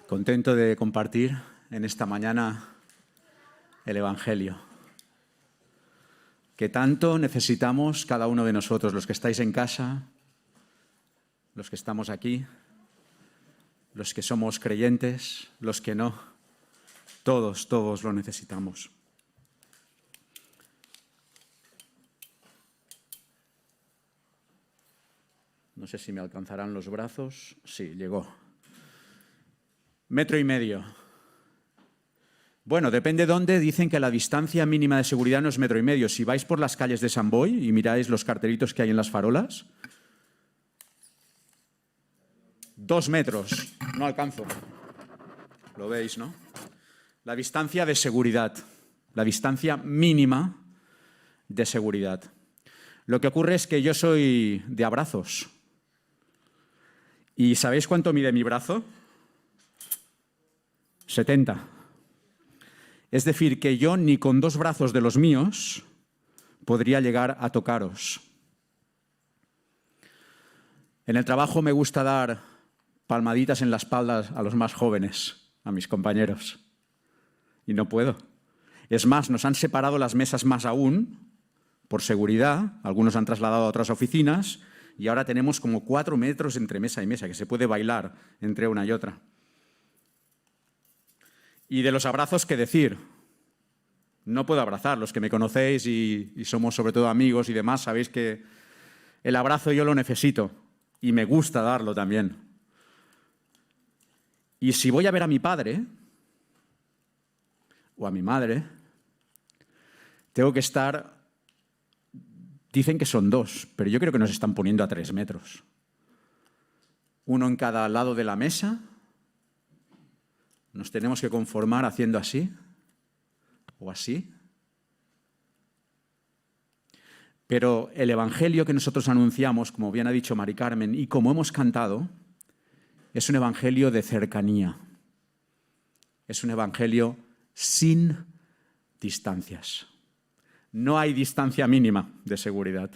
Contento de compartir en esta mañana el Evangelio, que tanto necesitamos cada uno de nosotros, los que estáis en casa, los que estamos aquí, los que somos creyentes, los que no, todos lo necesitamos. No sé si me alcanzarán los brazos. Sí, llegó. 1,5 metros. Bueno, depende de dónde, dicen que la distancia mínima de seguridad no es 1,5 metros. Si vais por las calles de Sant Boi y miráis los cartelitos que hay en las farolas, 2 metros. No alcanzo. Lo veis, ¿no? La distancia de seguridad. La distancia mínima de seguridad. Lo que ocurre es que yo soy de abrazos. ¿Y sabéis cuánto mide mi brazo? 70. Es decir, que yo ni con 2 brazos de los míos podría llegar a tocaros. En el trabajo me gusta dar palmaditas en la espalda a los más jóvenes, a mis compañeros. Y no puedo. Es más, nos han separado las mesas más aún, por seguridad. Algunos han trasladado a otras oficinas y ahora tenemos como 4 metros entre mesa y mesa, que se puede bailar entre una y otra. Y de los abrazos, ¿qué decir? No puedo abrazar. Los que me conocéis y somos sobre todo amigos y demás, sabéis que el abrazo yo lo necesito y me gusta darlo también. Y si voy a ver a mi padre o a mi madre, tengo que estar... Dicen que son 2, pero yo creo que nos están poniendo a 3 metros. Uno en cada lado de la mesa. ¿Nos tenemos que conformar haciendo así o así? Pero el Evangelio que nosotros anunciamos, como bien ha dicho Mari Carmen, y como hemos cantado, es un Evangelio de cercanía. Es un Evangelio sin distancias. No hay distancia mínima de seguridad.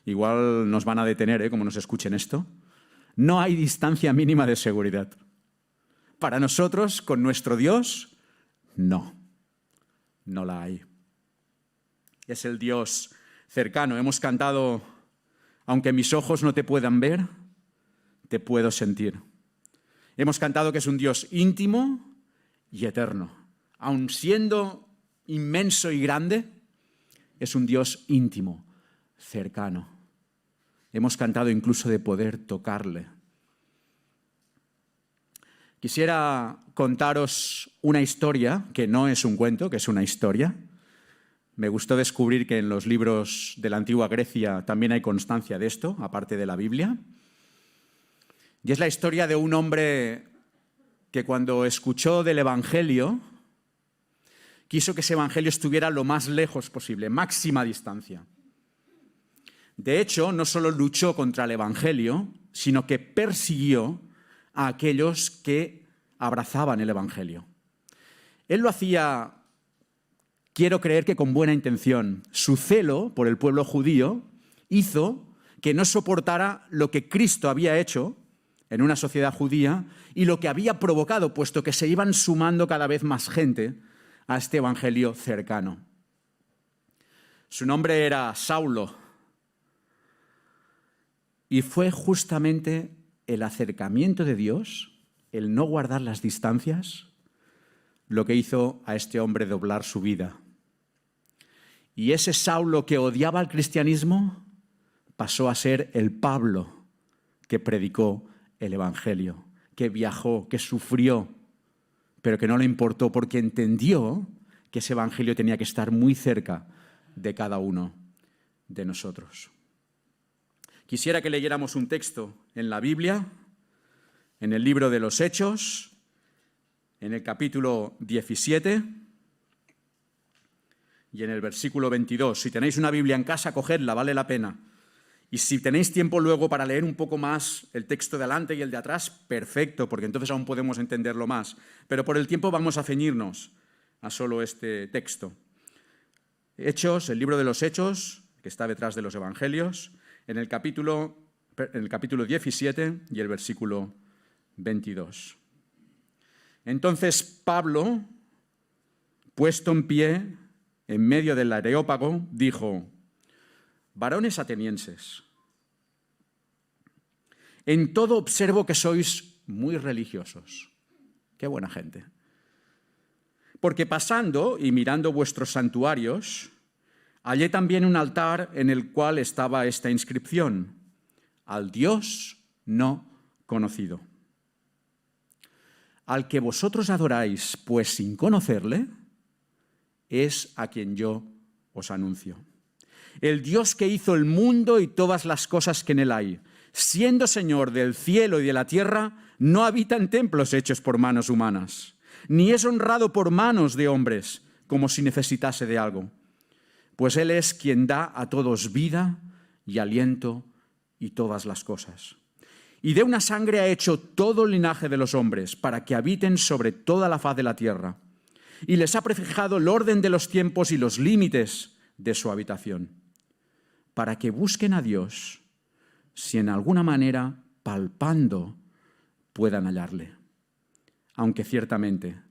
Igual nos van a detener, como nos escuchen esto. No hay distancia mínima de seguridad. Para nosotros, con nuestro Dios, no la hay. Es el Dios cercano. Hemos cantado, aunque mis ojos no te puedan ver, te puedo sentir. Hemos cantado que es un Dios íntimo y eterno. Aun siendo inmenso y grande, es un Dios íntimo, cercano. Hemos cantado incluso de poder tocarle. Quisiera contaros una historia, que no es un cuento, que es una historia. Me gustó descubrir que en los libros de la antigua Grecia también hay constancia de esto, aparte de la Biblia. Y es la historia de un hombre que cuando escuchó del Evangelio, quiso que ese Evangelio estuviera lo más lejos posible, máxima distancia. De hecho, no solo luchó contra el Evangelio, sino que persiguió a aquellos que abrazaban el Evangelio. Él lo hacía, quiero creer que con buena intención. Su celo por el pueblo judío hizo que no soportara lo que Cristo había hecho en una sociedad judía y lo que había provocado, puesto que se iban sumando cada vez más gente a este Evangelio cercano. Su nombre era Saulo y fue justamente el acercamiento de Dios, el no guardar las distancias, lo que hizo a este hombre doblar su vida. Y ese Saulo que odiaba al cristianismo pasó a ser el Pablo que predicó el Evangelio, que viajó, que sufrió, pero que no le importó porque entendió que ese Evangelio tenía que estar muy cerca de cada uno de nosotros. Quisiera que leyéramos un texto en la Biblia, en el libro de los Hechos, en el capítulo 17 y en el versículo 22. Si tenéis una Biblia en casa, cogedla, vale la pena. Y si tenéis tiempo luego para leer un poco más el texto de adelante y el de atrás, perfecto, porque entonces aún podemos entenderlo más. Pero por el tiempo vamos a ceñirnos a solo este texto. Hechos, el libro de los Hechos, que está detrás de los Evangelios, en el capítulo 17 y el versículo 22. Entonces Pablo, puesto en pie, en medio del Areópago, dijo: varones atenienses, en todo observo que sois muy religiosos. Qué buena gente. Porque pasando y mirando vuestros santuarios, hallé también un altar en el cual estaba esta inscripción: al Dios no conocido. Al que vosotros adoráis, pues sin conocerle, es a quien yo os anuncio. El Dios que hizo el mundo y todas las cosas que en él hay, siendo Señor del cielo y de la tierra, no habita en templos hechos por manos humanas, ni es honrado por manos de hombres, como si necesitase de algo. Pues Él es quien da a todos vida y aliento y todas las cosas. Y de una sangre ha hecho todo el linaje de los hombres, para que habiten sobre toda la faz de la tierra. Y les ha prefijado el orden de los tiempos y los límites de su habitación, para que busquen a Dios, si en alguna manera, palpando, puedan hallarle, aunque ciertamente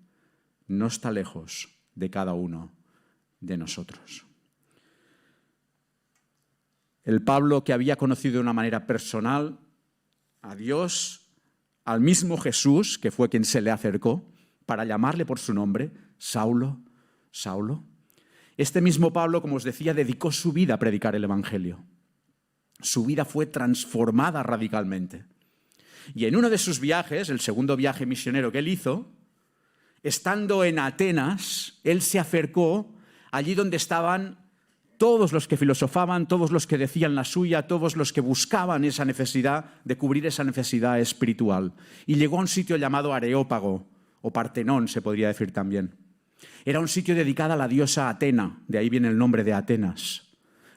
no está lejos de cada uno de nosotros. El Pablo, que había conocido de una manera personal a Dios, al mismo Jesús, que fue quien se le acercó para llamarle por su nombre, Saulo, Saulo. Este mismo Pablo, como os decía, dedicó su vida a predicar el Evangelio. Su vida fue transformada radicalmente. Y en uno de sus viajes, el segundo viaje misionero que él hizo, estando en Atenas, él se acercó allí donde estaban todos los que filosofaban, todos los que decían la suya, todos los que buscaban esa necesidad de cubrir esa necesidad espiritual. Y llegó a un sitio llamado Areópago, o Partenón se podría decir también. Era un sitio dedicado a la diosa Atena, de ahí viene el nombre de Atenas,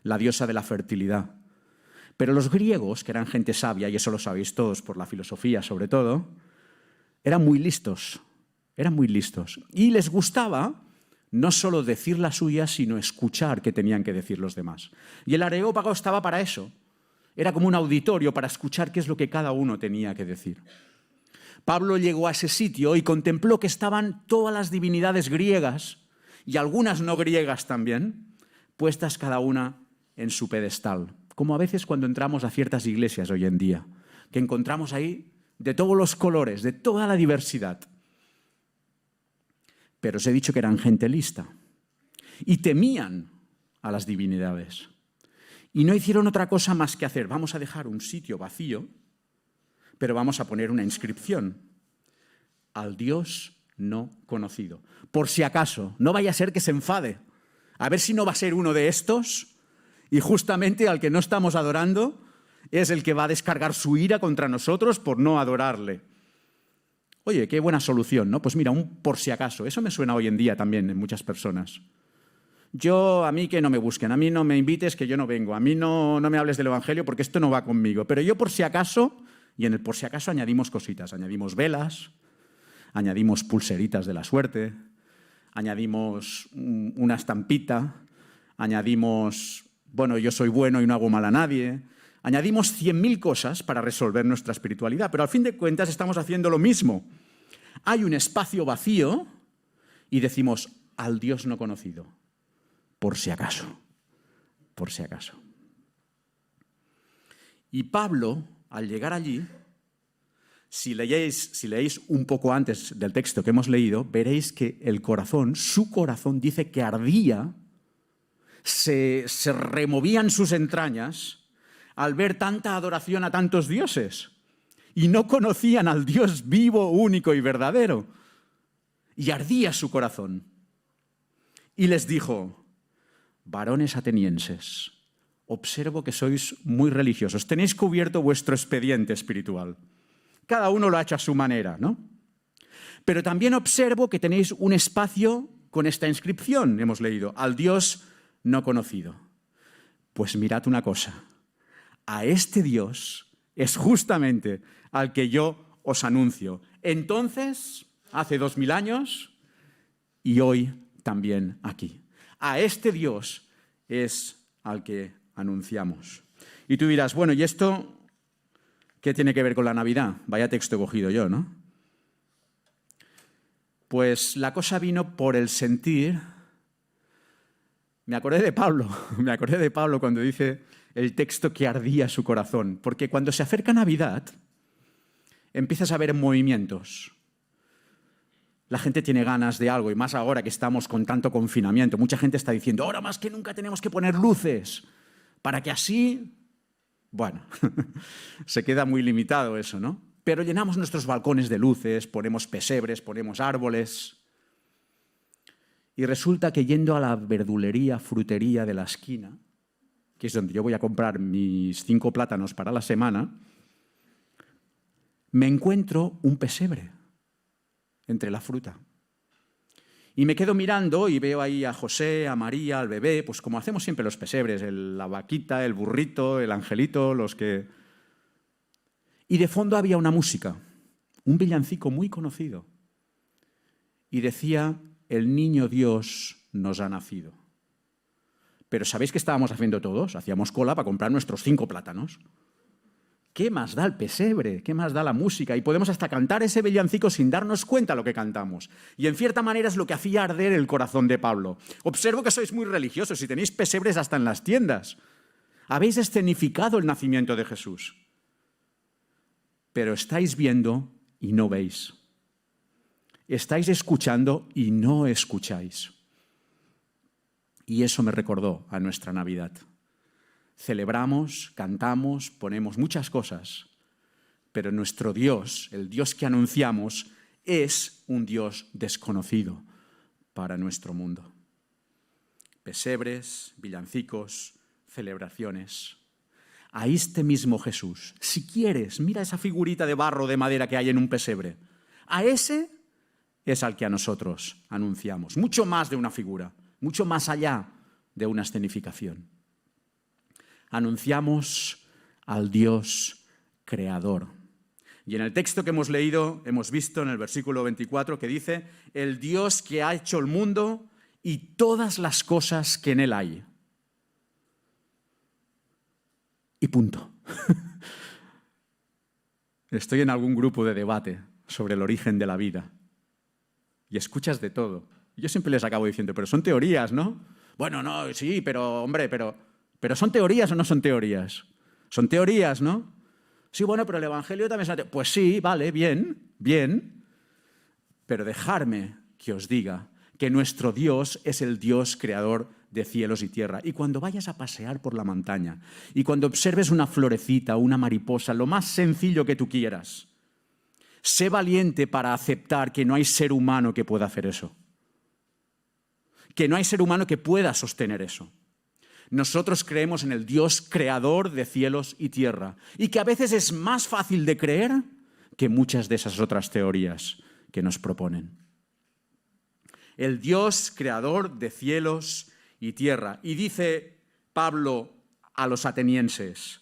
la diosa de la fertilidad. Pero los griegos, que eran gente sabia, y eso lo sabéis todos por la filosofía sobre todo, eran muy listos, y les gustaba no solo decir la suya, sino escuchar qué tenían que decir los demás. Y el Areópago estaba para eso. Era como un auditorio para escuchar qué es lo que cada uno tenía que decir. Pablo llegó a ese sitio y contempló que estaban todas las divinidades griegas, y algunas no griegas también, puestas cada una en su pedestal. Como a veces cuando entramos a ciertas iglesias hoy en día, que encontramos ahí de todos los colores, de toda la diversidad. Pero os he dicho que eran gente lista y temían a las divinidades. Y no hicieron otra cosa más que hacer: vamos a dejar un sitio vacío, pero vamos a poner una inscripción: al Dios no conocido. Por si acaso, no vaya a ser que se enfade. A ver si no va a ser uno de estos, y justamente al que no estamos adorando es el que va a descargar su ira contra nosotros por no adorarle. Oye, qué buena solución, ¿no? Pues mira, un por si acaso. Eso me suena hoy en día también en muchas personas. A mí que no me busquen, a mí no me invites que yo no vengo, a mí no me hables del Evangelio porque esto no va conmigo. Pero yo por si acaso, y en el por si acaso añadimos cositas, añadimos velas, añadimos pulseritas de la suerte, añadimos una estampita, añadimos, bueno, yo soy bueno y no hago mal a nadie. Añadimos 100.000 cosas para resolver nuestra espiritualidad, pero al fin de cuentas estamos haciendo lo mismo. Hay un espacio vacío y decimos: al Dios no conocido, por si acaso, por si acaso. Y Pablo, al llegar allí, si leéis un poco antes del texto que hemos leído, veréis que el corazón, su corazón, dice que ardía, se removían sus entrañas al ver tanta adoración a tantos dioses, y no conocían al Dios vivo, único y verdadero. Y ardía su corazón. Y les dijo: varones atenienses, observo que sois muy religiosos, tenéis cubierto vuestro expediente espiritual. Cada uno lo ha hecho a su manera, ¿no? Pero también observo que tenéis un espacio con esta inscripción, hemos leído: al Dios no conocido. Pues mirad una cosa: a este Dios es justamente al que yo os anuncio. Entonces, hace 2000 años y hoy también aquí. A este Dios es al que anunciamos. Y tú dirás: bueno, ¿y esto qué tiene que ver con la Navidad? Vaya texto he cogido yo, ¿no? Pues la cosa vino por el sentir. Me acordé de Pablo cuando dice el texto que ardía su corazón, porque cuando se acerca Navidad empiezas a ver movimientos. La gente tiene ganas de algo, y más ahora que estamos con tanto confinamiento. Mucha gente está diciendo, ahora más que nunca tenemos que poner luces, para que así... Bueno, se queda muy limitado eso, ¿no? Pero llenamos nuestros balcones de luces, ponemos pesebres, ponemos árboles. Y resulta que yendo a la verdulería, frutería de la esquina, que es donde yo voy a comprar mis 5 plátanos para la semana, me encuentro un pesebre entre la fruta. Y me quedo mirando y veo ahí a José, a María, al bebé, pues como hacemos siempre los pesebres, la vaquita, el burrito, el angelito, los que... Y de fondo había una música, un villancico muy conocido. Y decía, el niño Dios nos ha nacido. Pero ¿sabéis qué estábamos haciendo todos? Hacíamos cola para comprar nuestros 5 plátanos. ¿Qué más da el pesebre? ¿Qué más da la música? Y podemos hasta cantar ese villancico sin darnos cuenta de lo que cantamos. Y en cierta manera es lo que hacía arder el corazón de Pablo. Observo que sois muy religiosos y tenéis pesebres hasta en las tiendas. Habéis escenificado el nacimiento de Jesús. Pero estáis viendo y no veis. Estáis escuchando y no escucháis. Y eso me recordó a nuestra Navidad. Celebramos, cantamos, ponemos muchas cosas, pero nuestro Dios, el Dios que anunciamos, es un Dios desconocido para nuestro mundo. Pesebres, villancicos, celebraciones. A este mismo Jesús, si quieres, mira esa figurita de barro, de madera que hay en un pesebre. A ese es al que a nosotros anunciamos. Mucho más de una figura, mucho más allá de una escenificación. Anunciamos al Dios creador. Y en el texto que hemos leído, hemos visto en el versículo 24 que dice, el Dios que ha hecho el mundo y todas las cosas que en él hay. Y punto. Estoy en algún grupo de debate sobre el origen de la vida. Y escuchas de todo. Yo siempre les acabo diciendo, pero son teorías, ¿no? Bueno, no, sí, pero, hombre, ¿Pero son teorías o no son teorías? Son teorías, ¿no? Sí, bueno, pero el Evangelio también es una teoría. Pues sí, vale, bien. Pero dejadme que os diga que nuestro Dios es el Dios creador de cielos y tierra. Y cuando vayas a pasear por la montaña y cuando observes una florecita o una mariposa, lo más sencillo que tú quieras, sé valiente para aceptar que no hay ser humano que pueda hacer eso. Que no hay ser humano que pueda sostener eso. Nosotros creemos en el Dios creador de cielos y tierra y que a veces es más fácil de creer que muchas de esas otras teorías que nos proponen. El Dios creador de cielos y tierra. Y dice Pablo a los atenienses,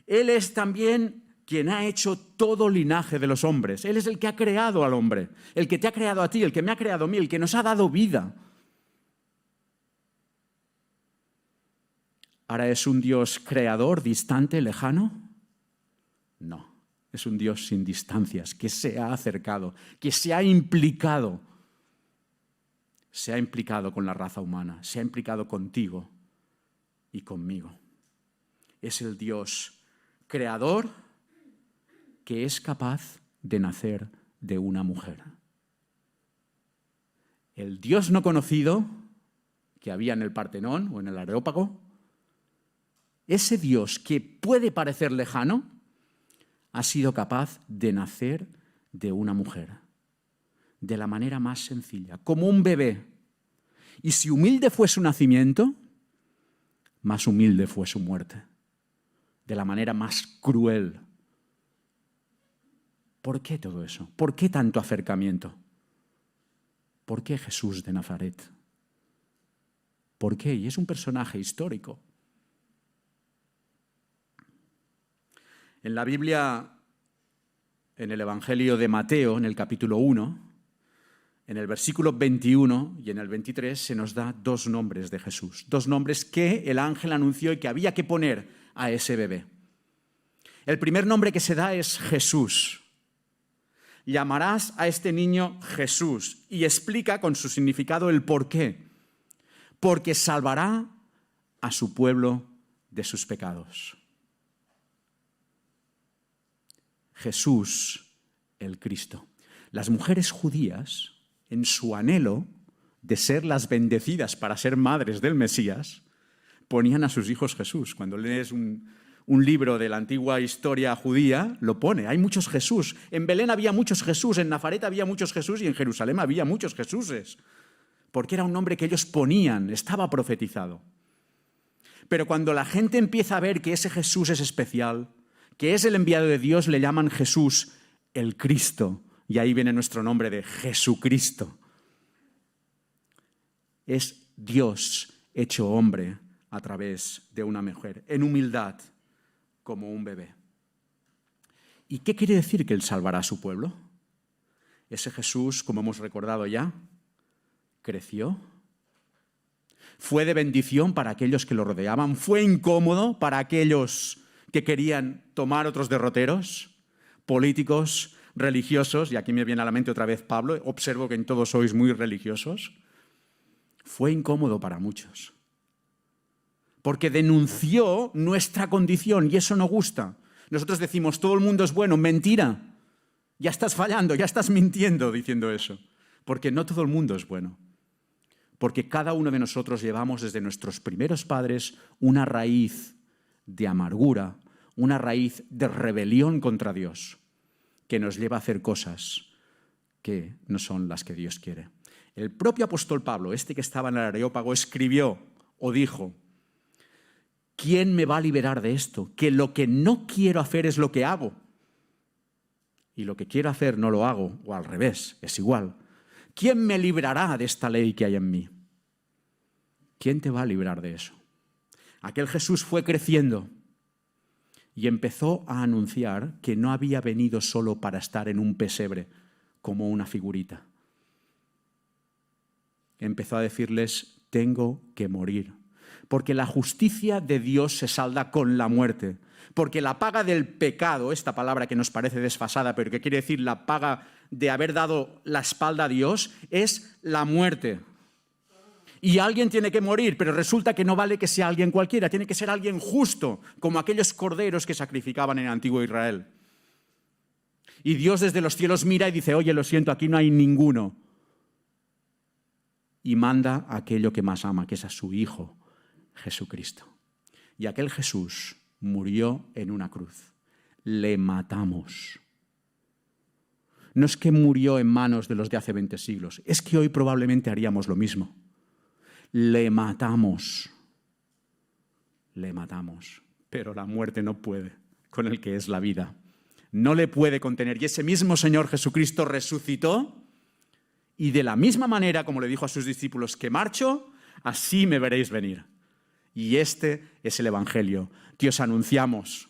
Él es también quien ha hecho todo linaje de los hombres. Él es el que ha creado al hombre, el que te ha creado a ti, el que me ha creado a mí, el que nos ha dado vida. ¿Ahora es un Dios creador, distante, lejano? No, es un Dios sin distancias, que se ha acercado, que se ha implicado con la raza humana, se ha implicado contigo y conmigo. Es el Dios creador que es capaz de nacer de una mujer. El Dios no conocido que había en el Partenón o en el Areópago, ese Dios que puede parecer lejano, ha sido capaz de nacer de una mujer, de la manera más sencilla, como un bebé. Y si humilde fue su nacimiento, más humilde fue su muerte, de la manera más cruel. ¿Por qué todo eso? ¿Por qué tanto acercamiento? ¿Por qué Jesús de Nazaret? ¿Por qué? Y es un personaje histórico. En la Biblia, en el Evangelio de Mateo, en el capítulo 1, en el versículo 21 y en el 23 se nos da 2 nombres de Jesús, 2 nombres que el ángel anunció y que había que poner a ese bebé. El primer nombre que se da es Jesús. llamarás a este niño Jesús. Y explica con su significado el por qué. Porque salvará a su pueblo de sus pecados. Jesús, el Cristo. Las mujeres judías, en su anhelo de ser las bendecidas para ser madres del Mesías, ponían a sus hijos Jesús. Cuando lees un libro de la antigua historia judía, lo pone. Hay muchos Jesús. En Belén había muchos Jesús, en Nazaret había muchos Jesús y en Jerusalén había muchos Jesúses. Porque era un nombre que ellos ponían, estaba profetizado. Pero cuando la gente empieza a ver que ese Jesús es especial, que es el enviado de Dios, le llaman Jesús el Cristo. Y ahí viene nuestro nombre de Jesucristo. Es Dios hecho hombre a través de una mujer, en humildad, como un bebé. ¿Y qué quiere decir que Él salvará a su pueblo? Ese Jesús, como hemos recordado ya, creció. Fue de bendición para aquellos que lo rodeaban. Fue incómodo para aquellos que querían tomar otros derroteros, políticos, religiosos, y aquí me viene a la mente otra vez Pablo, observo que en todos sois muy religiosos. Fue incómodo para muchos, porque denunció nuestra condición y eso no gusta. Nosotros decimos, todo el mundo es bueno, mentira. Ya estás fallando, ya estás mintiendo diciendo eso, porque no todo el mundo es bueno. Porque cada uno de nosotros llevamos desde nuestros primeros padres una raíz de amargura, una raíz de rebelión contra Dios, que nos lleva a hacer cosas que no son las que Dios quiere. El propio apóstol Pablo, este que estaba en el Areópago, escribió o dijo, ¿quién me va a liberar de esto? Que lo que no quiero hacer es lo que hago. Y lo que quiero hacer no lo hago, o al revés, es igual. ¿Quién me librará de esta ley que hay en mí? ¿Quién te va a librar de eso? Aquel Jesús fue creciendo y empezó a anunciar que no había venido solo para estar en un pesebre como una figurita. Empezó a decirles, tengo que morir, porque la justicia de Dios se salda con la muerte, porque la paga del pecado, esta palabra que nos parece desfasada, pero que quiere decir la paga de haber dado la espalda a Dios, es la muerte. Y alguien tiene que morir, pero resulta que no vale que sea alguien cualquiera, tiene que ser alguien justo, como aquellos corderos que sacrificaban en el antiguo Israel. Y Dios desde los cielos mira y dice, oye, lo siento, aquí no hay ninguno. Y manda aquello que más ama, que es a su Hijo, Jesucristo. Y aquel Jesús murió en una cruz. Le matamos. No es que murió en manos de los de hace 20 siglos, es que hoy probablemente haríamos lo mismo. Le matamos. Le matamos. Pero la muerte no puede con el que es la vida. No le puede contener. Y ese mismo Señor Jesucristo resucitó y de la misma manera, como le dijo a sus discípulos, que marcho, así me veréis venir. Y este es el Evangelio que os anunciamos.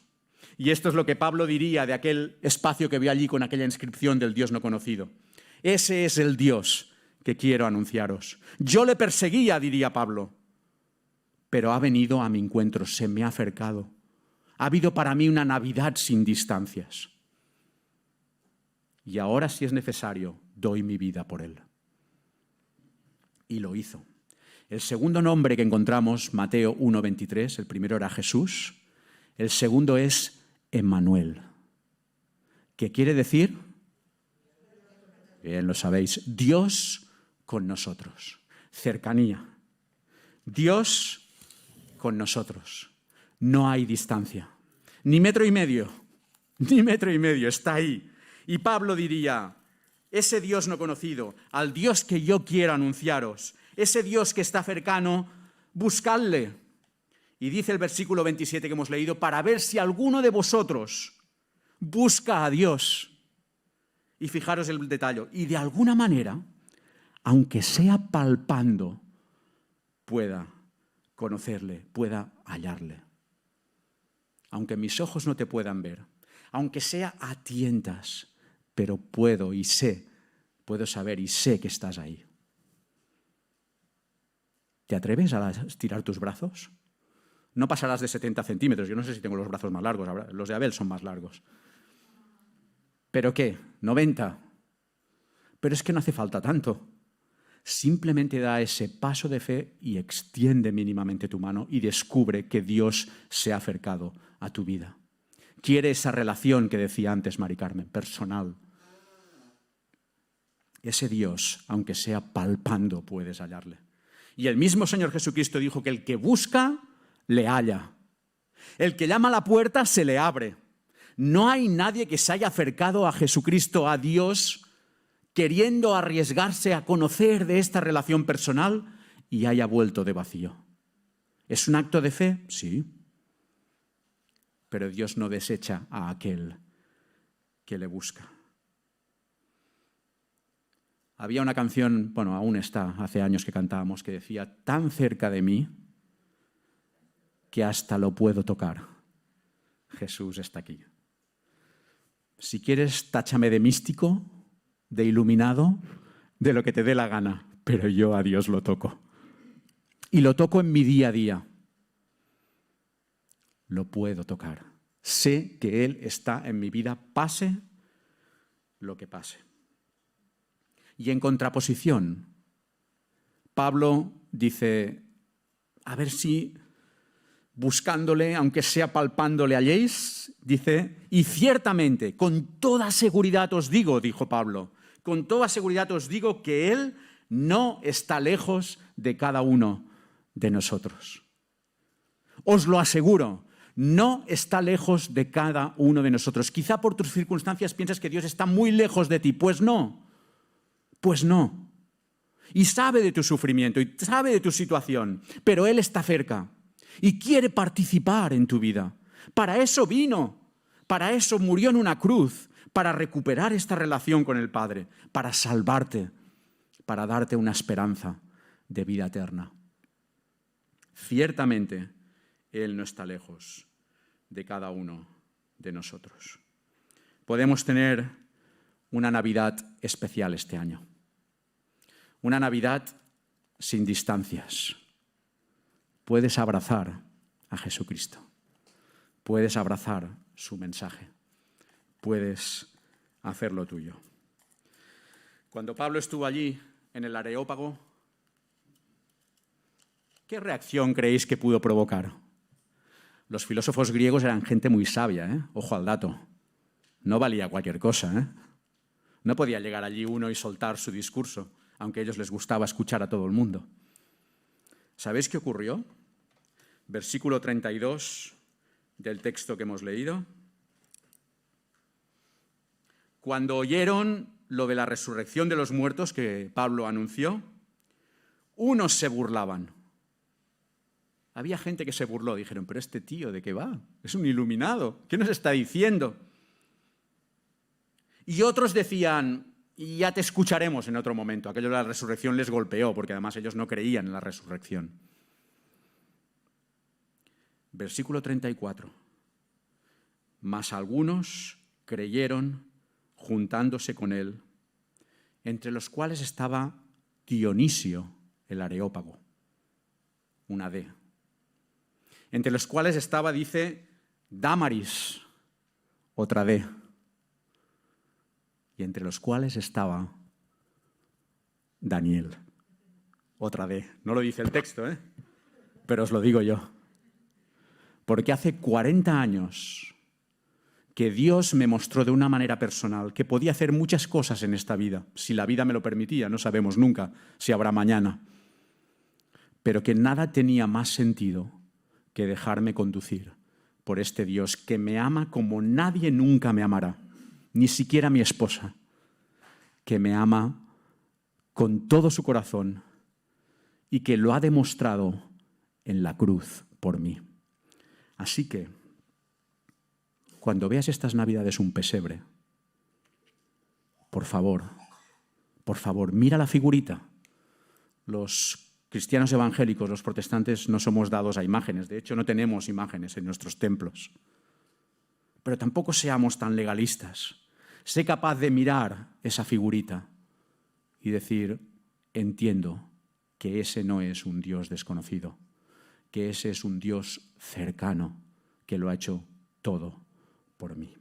Y esto es lo que Pablo diría de aquel espacio que vio allí con aquella inscripción del Dios no conocido. Ese es el Dios que quiero anunciaros. Yo le perseguía, diría Pablo, pero ha venido a mi encuentro, se me ha acercado. Ha habido para mí una Navidad sin distancias. Y ahora, si es necesario, doy mi vida por él. Y lo hizo. El segundo nombre que encontramos, Mateo 1:23, el primero era Jesús, el segundo es Emmanuel. ¿Qué quiere decir? Bien, lo sabéis. Dios con nosotros. Cercanía. Dios con nosotros. No hay distancia. Ni metro y medio. Ni metro y medio. Está ahí. Y Pablo diría, ese Dios no conocido, al Dios que yo quiero anunciaros, ese Dios que está cercano, buscadle. Y dice el versículo 27 que hemos leído, para ver si alguno de vosotros busca a Dios. Y fijaros el detalle. Y de alguna manera, aunque sea palpando, pueda conocerle, pueda hallarle. Aunque mis ojos no te puedan ver, aunque sea a tientas, pero puedo y sé, puedo saber y sé que estás ahí. ¿Te atreves a estirar tus brazos? No pasarás de 70 centímetros. Yo no sé si tengo los brazos más largos. Los de Abel son más largos. ¿Pero qué? ¿90? Pero es que no hace falta tanto. Simplemente da ese paso de fe y extiende mínimamente tu mano y descubre que Dios se ha acercado a tu vida. Quiere esa relación que decía antes Mari Carmen, personal. Ese Dios, aunque sea palpando, puedes hallarle. Y el mismo Señor Jesucristo dijo que el que busca, le halla. El que llama a la puerta, se le abre. No hay nadie que se haya acercado a Jesucristo, a Dios, queriendo arriesgarse a conocer de esta relación personal y haya vuelto de vacío. ¿Es un acto de fe? Sí. Pero Dios no desecha a aquel que le busca. Había una canción, bueno, aún está, hace años que cantábamos, que decía, tan cerca de mí que hasta lo puedo tocar. Jesús está aquí. Si quieres, táchame de místico, de iluminado, de lo que te dé la gana, pero yo a Dios lo toco. Y lo toco en mi día a día. Lo puedo tocar. Sé que Él está en mi vida, pase lo que pase. Y en contraposición, Pablo dice, a ver si buscándole, aunque sea palpándole halléis, dice, y ciertamente, con toda seguridad os digo, dijo Pablo, con toda seguridad os digo que Él no está lejos de cada uno de nosotros. Os lo aseguro, no está lejos de cada uno de nosotros. Quizá por tus circunstancias piensas que Dios está muy lejos de ti. Pues no. Pues no. Y sabe de tu sufrimiento y sabe de tu situación, pero Él está cerca y quiere participar en tu vida. Para eso vino, para eso murió en una cruz, para recuperar esta relación con el Padre, para salvarte, para darte una esperanza de vida eterna. Ciertamente, Él no está lejos de cada uno de nosotros. Podemos tener una Navidad especial este año. Una Navidad sin distancias. Puedes abrazar a Jesucristo. Puedes abrazar su mensaje. Puedes hacerlo tuyo. Cuando Pablo estuvo allí en el Areópago, ¿qué reacción creéis que pudo provocar? Los filósofos griegos eran gente muy sabia, ¿eh? Ojo al dato. No valía cualquier cosa, ¿eh? No podía llegar allí uno y soltar su discurso, aunque a ellos les gustaba escuchar a todo el mundo. ¿Sabéis qué ocurrió? Versículo 32 del texto que hemos leído. Cuando oyeron lo de la resurrección de los muertos que Pablo anunció, unos se burlaban. Había gente que se burló, dijeron, pero este tío, ¿de qué va? Es un iluminado, ¿qué nos está diciendo? Y otros decían, y ya te escucharemos en otro momento. Aquello de la resurrección les golpeó, porque además ellos no creían en la resurrección. Versículo 34. Mas algunos creyeron juntándose con él, entre los cuales estaba Dionisio, el Areópago, una D. Entre los cuales estaba, dice, Dámaris, otra D. Y entre los cuales estaba Daniel, otra D. No lo dice el texto, pero os lo digo yo. Porque hace 40 años que Dios me mostró de una manera personal que podía hacer muchas cosas en esta vida, si la vida me lo permitía, no sabemos nunca si habrá mañana, pero que nada tenía más sentido que dejarme conducir por este Dios que me ama como nadie nunca me amará, ni siquiera mi esposa, que me ama con todo su corazón y que lo ha demostrado en la cruz por mí. Así que, cuando veas estas Navidades un pesebre, por favor, mira la figurita. Los cristianos evangélicos, los protestantes, no somos dados a imágenes. De hecho, no tenemos imágenes en nuestros templos. Pero tampoco seamos tan legalistas. Sé capaz de mirar esa figurita y decir, entiendo que ese no es un Dios desconocido, que ese es un Dios cercano, que lo ha hecho todo por mí.